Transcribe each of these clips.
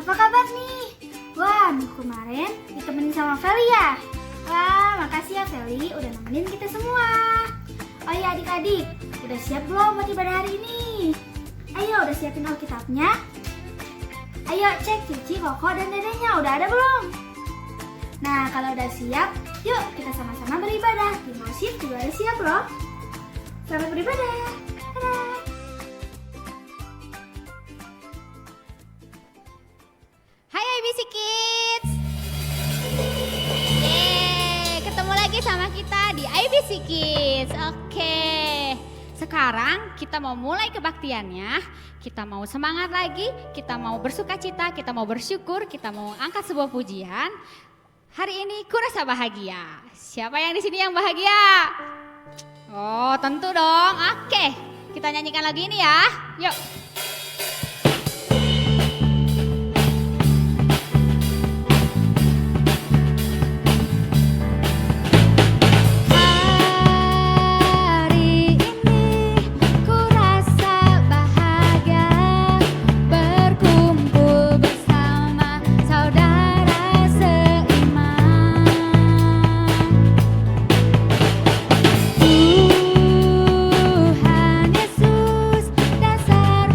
Apa kabar nih? Wah, minggu kemarin ditemenin sama Feli ya? Wah, makasih ya Feli udah nemenin kita semua. Oh iya adik-adik, udah siap belum buat ibadah hari ini? Ayo, udah siapin Alkitabnya? Ayo cek Cici, Koko, dan dedenya udah ada belum? Nah, kalau udah siap, yuk kita sama-sama beribadah. Tim worship juga udah siap loh. Selamat beribadah. Dadah. Hai IBC Kids. Yeay, ketemu lagi sama kita di IBC Kids. Oke. Sekarang kita mau mulai kebaktiannya. Kita mau semangat lagi, kita mau bersuka cita, kita mau bersyukur, kita mau angkat sebuah pujian. Hari ini kurasa bahagia. Siapa yang di sini yang bahagia? Oh, tentu dong. Oke, kita nyanyikan lagu ini ya. Yuk. Tuhan Yesus, dasar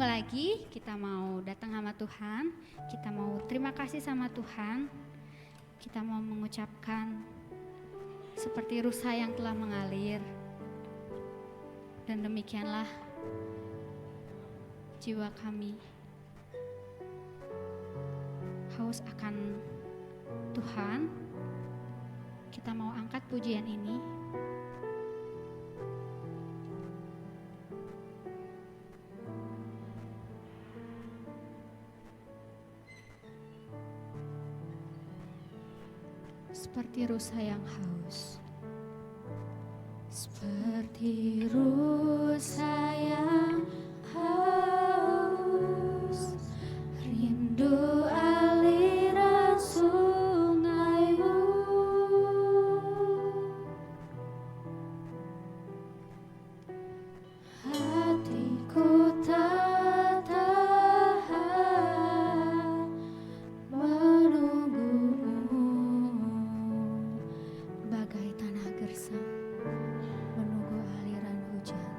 lagi kita mau datang sama Tuhan, kita mau terima kasih sama Tuhan, kita mau mengucapkan seperti rusa yang telah mengalir. Dan demikianlah jiwa kami haus akan Tuhan. Kita mau angkat pujian ini. Seperti rusa yang haus. Seperti rusa yang haus, rindu aliran sungaimu. Hatiku tak tahan menunggumu, bagai tanah gersang menunggu aliran hujan.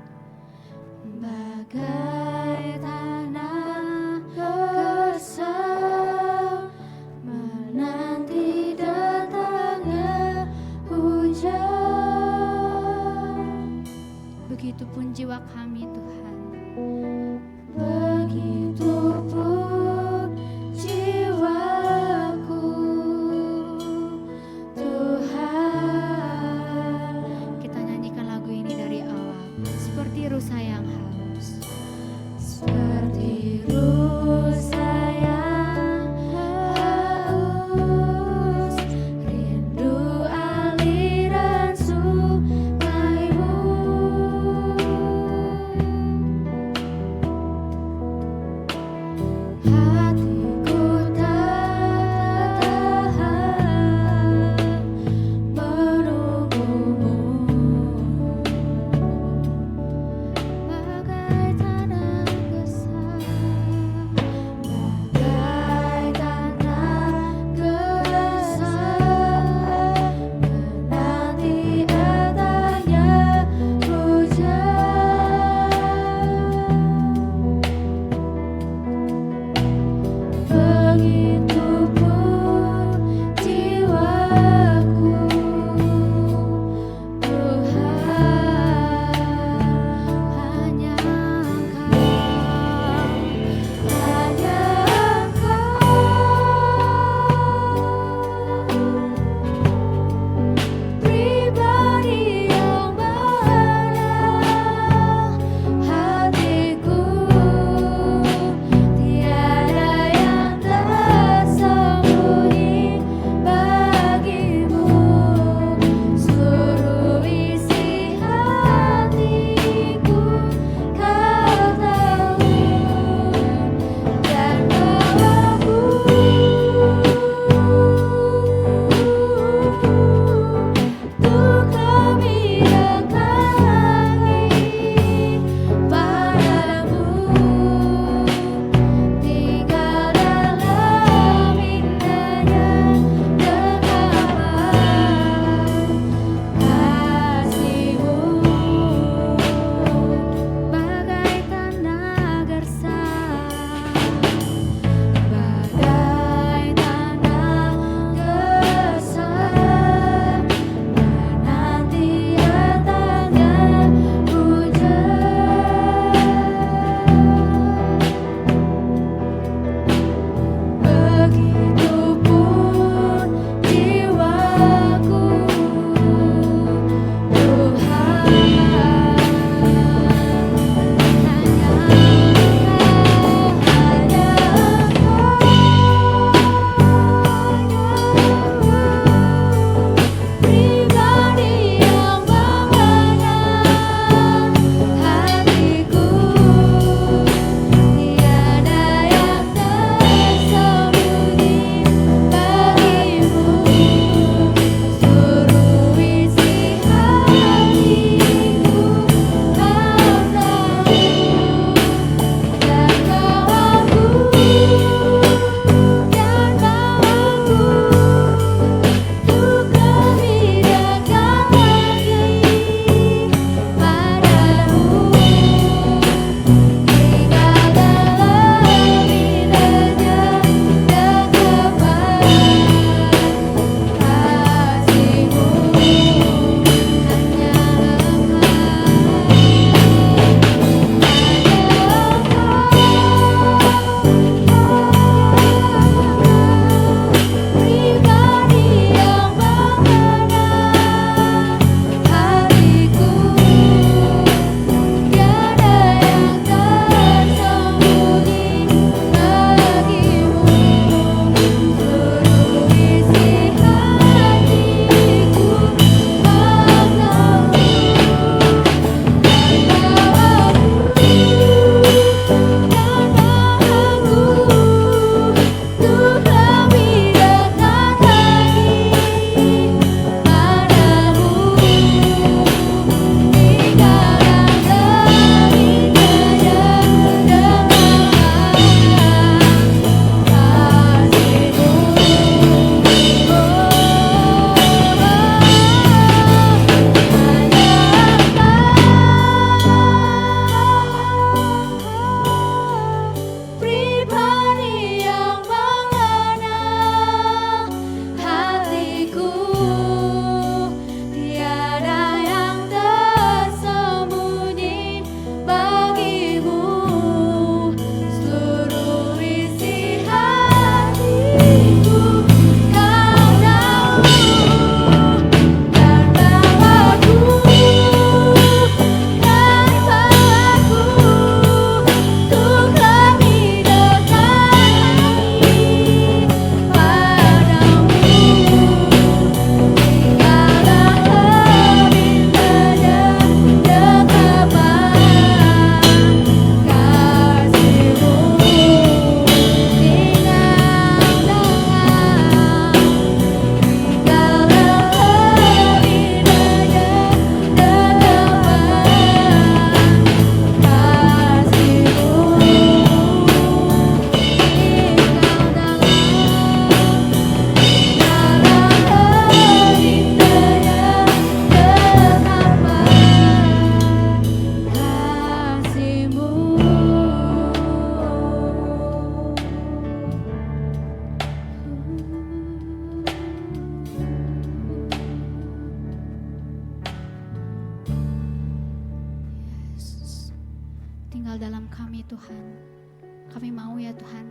Kami mau ya Tuhan,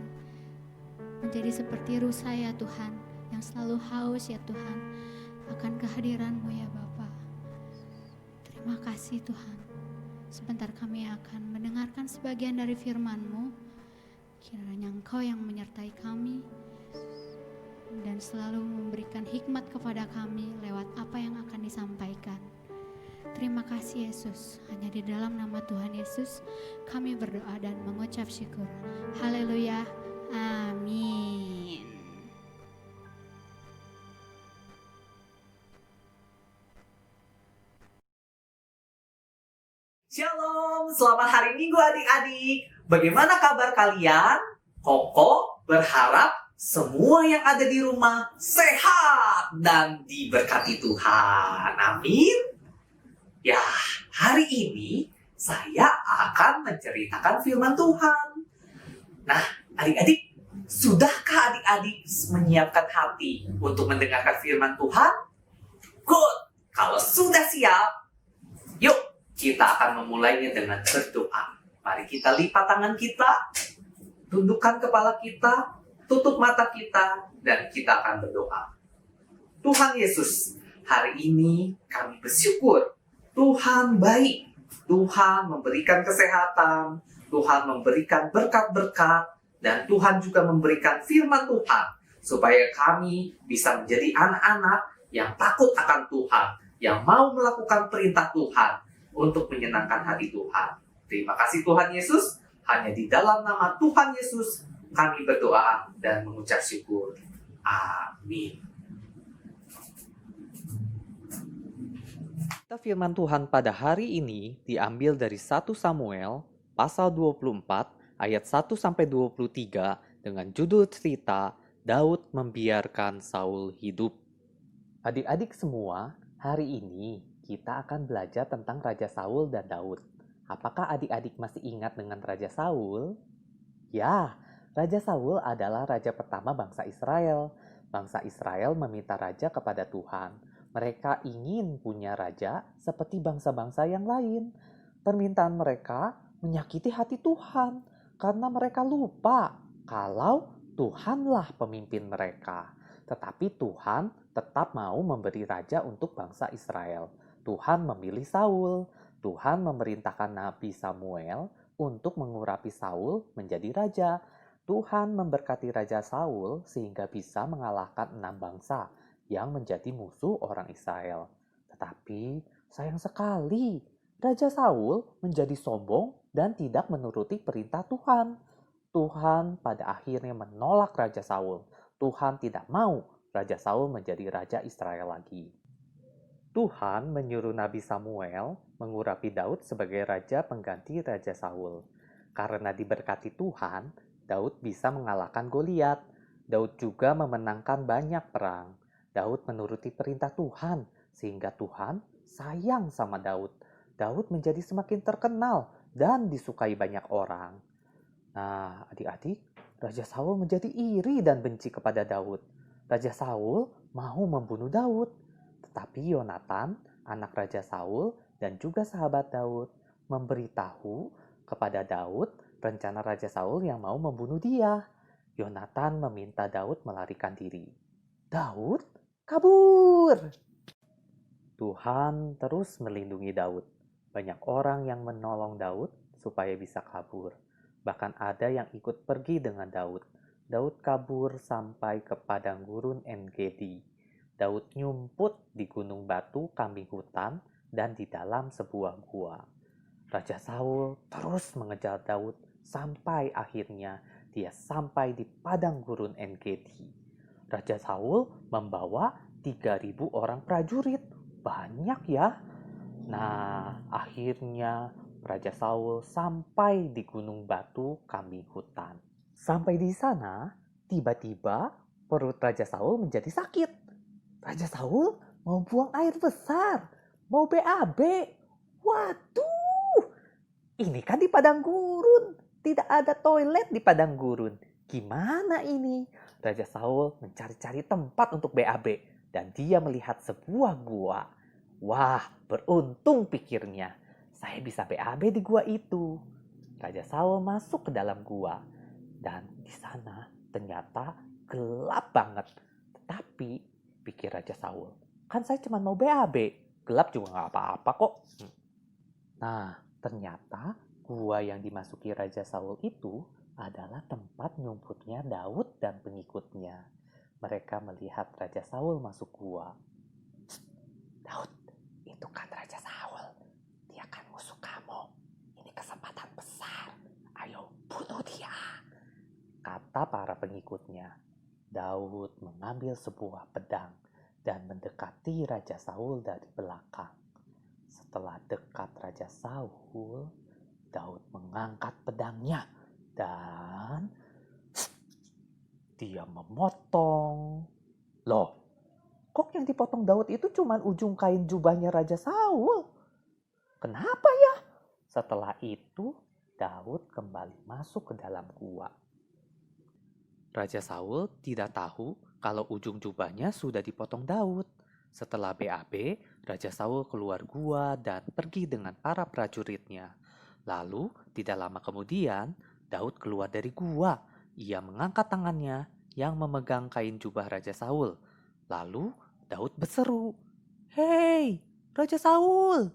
menjadi seperti rusa ya Tuhan, yang selalu haus ya Tuhan, akan kehadiran-Mu ya Bapa. Terima kasih Tuhan. Sebentar kami akan mendengarkan sebagian dari firman-Mu. Kiranya Engkau yang menyertai kami dan selalu memberikan hikmat kepada kami lewat apa yang akan disampaikan. Terima kasih Yesus. Hanya di dalam nama Tuhan Yesus kami berdoa dan mengucap syukur. Haleluya. Amin. Shalom, selamat hari Minggu adik-adik. Bagaimana kabar kalian? Koko berharap semua yang ada di rumah sehat dan diberkati Tuhan. Amin. Ya, hari ini saya akan menceritakan firman Tuhan. Nah, adik-adik, sudahkah adik-adik menyiapkan hati untuk mendengarkan firman Tuhan? Good. Kalau sudah siap, yuk kita akan memulainya dengan berdoa. Mari kita lipat tangan kita, tundukkan kepala kita, tutup mata kita, dan kita akan berdoa. Tuhan Yesus, hari ini kami bersyukur Tuhan baik. Tuhan memberikan kesehatan, Tuhan memberikan berkat-berkat, dan Tuhan juga memberikan firman Tuhan, supaya kami bisa menjadi anak-anak yang takut akan Tuhan, yang mau melakukan perintah Tuhan, untuk menyenangkan hati Tuhan. Terima kasih Tuhan Yesus. Hanya di dalam nama Tuhan Yesus kami berdoa dan mengucap syukur. Amin. Firman Tuhan pada hari ini diambil dari 1 Samuel pasal 24 ayat 1 sampai 23 dengan judul cerita Daud membiarkan Saul hidup. Adik-adik semua, hari ini kita akan belajar tentang Raja Saul dan Daud. Apakah adik-adik masih ingat dengan Raja Saul? Ya, Raja Saul adalah raja pertama bangsa Israel. Bangsa Israel meminta raja kepada Tuhan. Mereka ingin punya raja seperti bangsa-bangsa yang lain. Permintaan mereka menyakiti hati Tuhan karena mereka lupa kalau Tuhanlah pemimpin mereka. Tetapi Tuhan tetap mau memberi raja untuk bangsa Israel. Tuhan memilih Saul. Tuhan memerintahkan Nabi Samuel untuk mengurapi Saul menjadi raja. Tuhan memberkati Raja Saul sehingga bisa mengalahkan 6 bangsa yang menjadi musuh orang Israel. Tetapi sayang sekali, Raja Saul menjadi sombong dan tidak menuruti perintah Tuhan. Tuhan pada akhirnya menolak Raja Saul. Tuhan tidak mau Raja Saul menjadi Raja Israel lagi. Tuhan menyuruh Nabi Samuel mengurapi Daud sebagai raja pengganti Raja Saul. Karena diberkati Tuhan, Daud bisa mengalahkan Goliat. Daud juga memenangkan banyak perang. Daud menuruti perintah Tuhan, sehingga Tuhan sayang sama Daud. Daud menjadi semakin terkenal dan disukai banyak orang. Nah, adik-adik, Raja Saul menjadi iri dan benci kepada Daud. Raja Saul mau membunuh Daud. Tetapi Yonatan, anak Raja Saul, dan juga sahabat Daud, memberitahu kepada Daud rencana Raja Saul yang mau membunuh dia. Yonatan meminta Daud melarikan diri. Daud kabur. Tuhan terus melindungi Daud. Banyak orang yang menolong Daud supaya bisa kabur. Bahkan ada yang ikut pergi dengan Daud. Daud kabur sampai ke padang gurun En-Gedi. Daud nyumput di gunung batu kambing hutan dan di dalam sebuah gua. Raja Saul terus mengejar Daud sampai akhirnya dia sampai di padang gurun En-Gedi. Raja Saul membawa 3.000 orang prajurit. Banyak ya. Nah, akhirnya Raja Saul sampai di gunung batu kambing hutan. Sampai di sana, tiba-tiba perut Raja Saul menjadi sakit. Raja Saul mau buang air besar, mau BAB. Waduh, ini kan di padang gurun. Tidak ada toilet di padang gurun. Gimana ini? Raja Saul mencari-cari tempat untuk BAB. Dan dia melihat sebuah gua. Wah, beruntung pikirnya. Saya bisa BAB di gua itu. Raja Saul masuk ke dalam gua. Dan di sana ternyata gelap banget. Tetapi pikir Raja Saul, kan saya cuma mau BAB, gelap juga nggak apa-apa kok. Nah, ternyata gua yang dimasuki Raja Saul itu adalah tempat nyumputnya Daud dan pengikutnya. Mereka melihat Raja Saul masuk gua. Daud, itu kan Raja Saul. Dia kan musuh kamu. Ini kesempatan besar. Ayo bunuh dia, kata para pengikutnya. Daud mengambil sebuah pedang dan mendekati Raja Saul dari belakang. Setelah dekat Raja Saul, Daud mengangkat pedangnya dan dia memotong. Loh, kok yang dipotong Daud itu cuma ujung kain jubahnya Raja Saul? Kenapa ya? Setelah itu, Daud kembali masuk ke dalam gua. Raja Saul tidak tahu kalau ujung jubahnya sudah dipotong Daud. Setelah BAB, Raja Saul keluar gua dan pergi dengan para prajuritnya. Lalu, tidak lama kemudian, Daud keluar dari gua. Ia mengangkat tangannya yang memegang kain jubah Raja Saul. Lalu, Daud berseru, "Hei, Raja Saul,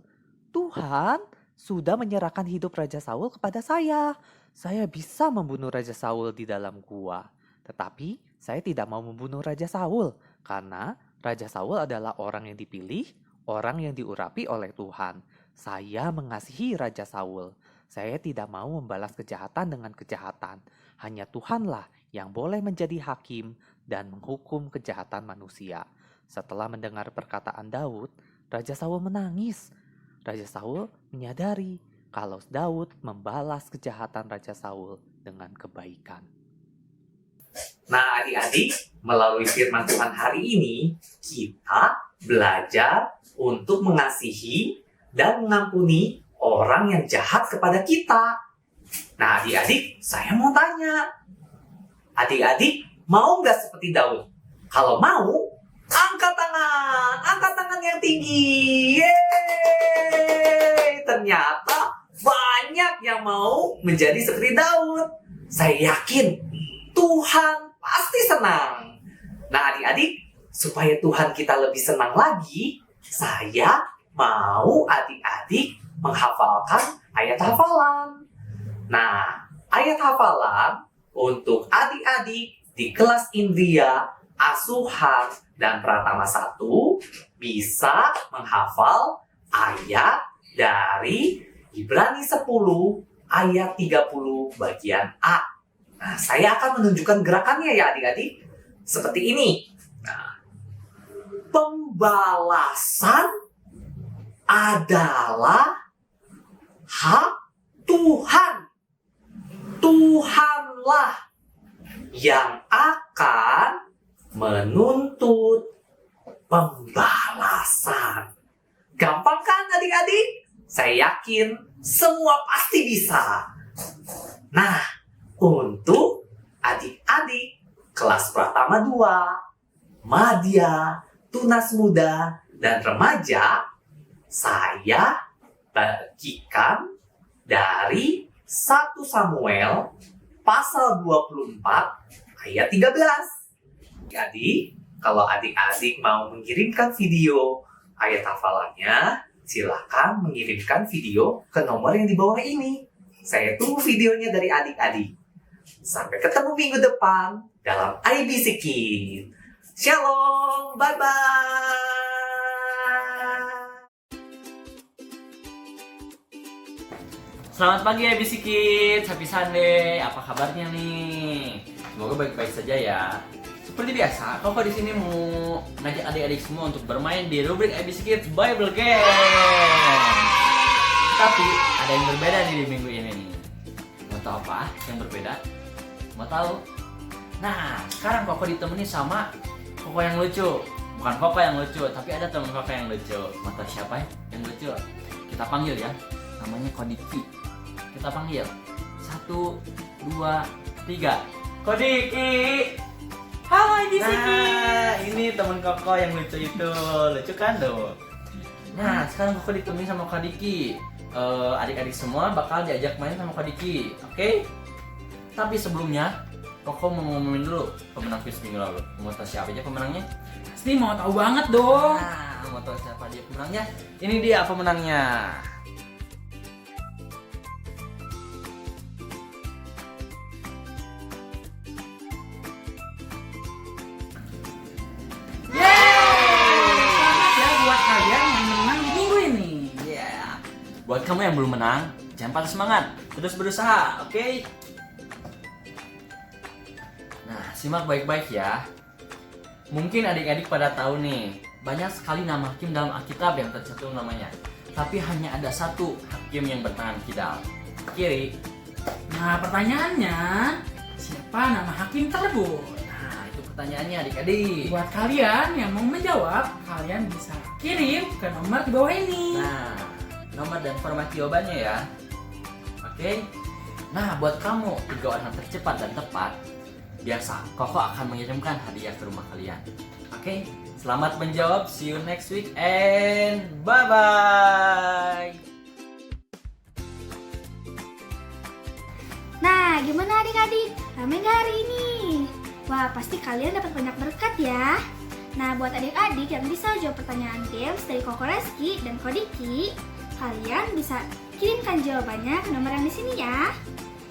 Tuhan sudah menyerahkan hidup Raja Saul kepada saya. Saya bisa membunuh Raja Saul di dalam gua. Tetapi saya tidak mau membunuh Raja Saul karena Raja Saul adalah orang yang dipilih, orang yang diurapi oleh Tuhan. Saya mengasihi Raja Saul. Saya tidak mau membalas kejahatan dengan kejahatan. Hanya Tuhanlah yang boleh menjadi hakim dan menghukum kejahatan manusia." Setelah mendengar perkataan Daud, Raja Saul menangis. Raja Saul menyadari kalau Daud membalas kejahatan Raja Saul dengan kebaikan. Nah, adik-adik, melalui firman Tuhan hari ini, kita belajar untuk mengasihi dan mengampuni orang yang jahat kepada kita. Nah, adik-adik, saya mau tanya. Adik-adik, mau nggak seperti Daud? Kalau mau, angkat tangan yang tinggi. Yeay! Ternyata banyak yang mau menjadi seperti Daud. Saya yakin Tuhan pasti senang. Nah, adik-adik, supaya Tuhan kita lebih senang lagi, saya mau adik-adik menghafalkan ayat hafalan. Nah, ayat hafalan untuk adik-adik di kelas Indria, Asuhan, dan Pratama 1 bisa menghafal ayat dari Ibrani 10 ayat 30 bagian A. Nah, saya akan menunjukkan gerakannya ya adik-adik. Seperti ini. Nah, pembalasan adalah hak Tuhan. Tuhanlah yang akan menuntut pembalasan. Gampang kan adik-adik? Saya yakin semua pasti bisa. Nah, untuk adik-adik kelas Pratama 2, Madya, Tunas Muda, dan Remaja, saya bagikan dari 1 Samuel pasal 24 ayat 13. Jadi, kalau adik-adik mau mengirimkan video ayat hafalannya, silakan mengirimkan video ke nomor yang di bawah ini. Saya tunggu videonya dari adik-adik. Sampai ketemu minggu depan dalam IBC Kids. Shalom, bye-bye. Selamat pagi IBC Kids, happy Sunday. Apa kabarnya nih? Semoga baik-baik saja ya. Seperti biasa, Koko di sini mau ngajak adik-adik semua untuk bermain di rubrik IBC Kids Bible Game. Tapi ada yang berbeda nih di minggu ini nih. Mau tahu apa yang berbeda? Mau tahu? Nah, sekarang Koko ditemani sama Koko yang lucu. Bukan Koko yang lucu, tapi ada teman Koko yang lucu. Mau tahu siapa yang lucu? Kita panggil ya. Namanya Kodiki. Kita panggil. 1, 2, 3. Kodiki. Halo IBC Kids. Nah, ini teman Koko yang lucu itu. Lucu kan tuh? Nah, sekarang Koko ditemani sama Kodiki. Adik-adik semua bakal diajak main sama Kodiki. Oke? Tapi sebelumnya, Koko mau ngumumin dulu pemenang quiz minggu lalu. Mau tahu siapa aja pemenangnya? Pasti mau tahu banget dong. Nah, mau tahu siapa dia pemenangnya? Ini dia pemenangnya. Selamat ya buat kalian yang menang di minggu ini. Yeah. Buat kamu yang belum menang, jangan patah semangat, terus berusaha, oke? Nah, simak baik-baik ya. Mungkin adik-adik pada tahu nih, banyak sekali nama hakim dalam Alkitab yang tercantum namanya. Tapi hanya ada satu hakim yang bertangan kidal. Kiri. Nah, pertanyaannya, siapa nama hakim tersebut? Nah, itu pertanyaannya adik-adik. Buat kalian yang mau menjawab, kalian bisa kirim ke nomor di bawah ini. Nah, nomor dan format jawabannya ya. Oke. Nah, buat kamu 3 orang tercepat dan tepat, biasa Koko akan mengirimkan hadiah ke rumah kalian. Oke. Selamat menjawab. See you next week and bye-bye. Nah, gimana adik-adik? Rame nggak hari ini? Wah, pasti kalian dapat banyak berkat ya. Nah, buat adik-adik yang bisa jawab pertanyaan games dari Koko Reski dan Kodiki, kalian bisa kirimkan jawabannya ke nomor yang di sini ya.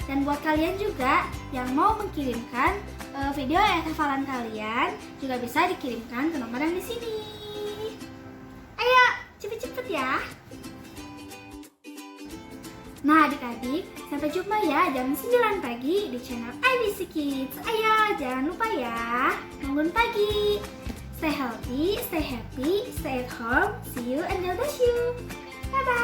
Dan buat kalian juga yang mau mengirimkan video hafalan kalian juga bisa dikirimkan ke nomor yang di sini. Ayo, cepet-cepet ya. Nah adik-adik, sampai jumpa ya jam 9 pagi di channel IBC Kids. Ayo, jangan lupa ya, bangun pagi. Stay healthy, stay happy, stay at home. See you and God bless you. Bye-bye.